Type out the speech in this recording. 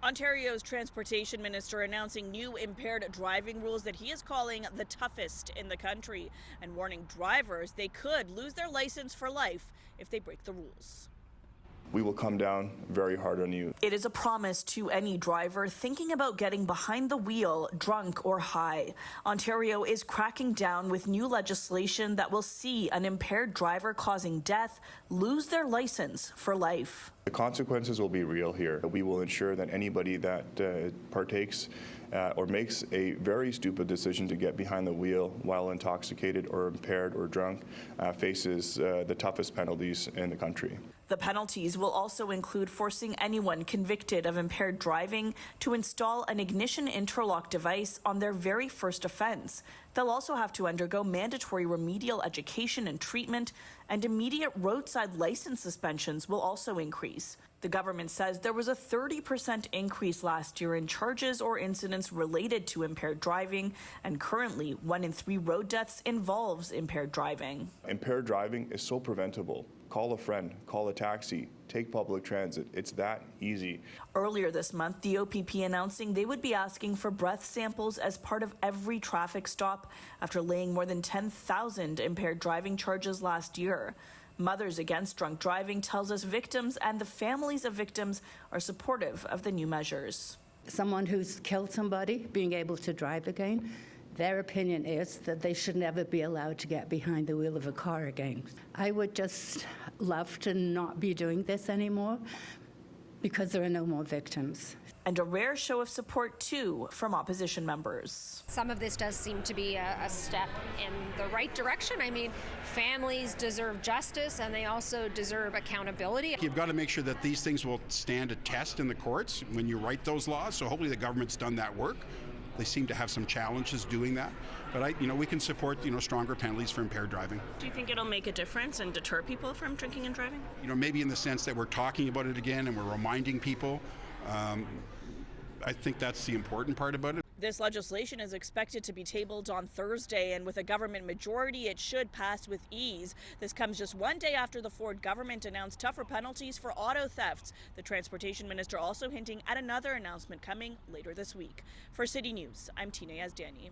Ontario's transportation minister announcing new impaired driving rules that he is calling the toughest in the country, and warning drivers they could lose their license for life if they break the rules. We will come down very hard on you. It is a promise to any driver thinking about getting behind the wheel, drunk or high. Ontario is cracking down with new legislation that will see an impaired driver causing death lose their license for life. The consequences will be real here. We will ensure that anybody that partakes or makes a very stupid decision to get behind the wheel while intoxicated or impaired or drunk faces the toughest penalties in the country. The penalties will also include forcing anyone convicted of impaired driving to install an ignition interlock device on their very first offense. They'll also have to undergo mandatory remedial education and treatment, and immediate roadside license suspensions will also increase. The government says there was a 30% increase last year in charges or incidents related to impaired driving, and currently 1 in 3 road deaths involves impaired driving. Impaired driving is so preventable. Call a friend, call a taxi, take public transit. It's that easy. Earlier this month, the OPP announcing they would be asking for breath samples as part of every traffic stop after laying more than 10,000 impaired driving charges last year. Mothers Against Drunk Driving tells us victims and the families of victims are supportive of the new measures. Someone who's killed somebody being able to drive again, their opinion is that they should never be allowed to get behind the wheel of a car again. I would just love to not be doing this anymore because there are no more victims. And a rare show of support, too, from opposition members. Some of this does seem to be a step in the right direction. I mean, families deserve justice and they also deserve accountability. You've got to make sure that these things will stand a test in the courts when you write those laws, so hopefully the government's done that work. They seem to have some challenges doing that, but we can support stronger penalties for impaired driving. Do you think it'll make a difference and deter people from drinking and driving? Maybe in the sense that we're talking about it again and we're reminding people. I think that's the important part about it. This legislation is expected to be tabled on Thursday, and with a government majority, it should pass with ease. This comes just one day after the Ford government announced tougher penalties for auto thefts. The transportation minister also hinting at another announcement coming later this week. For City News, I'm Tina Yazdani.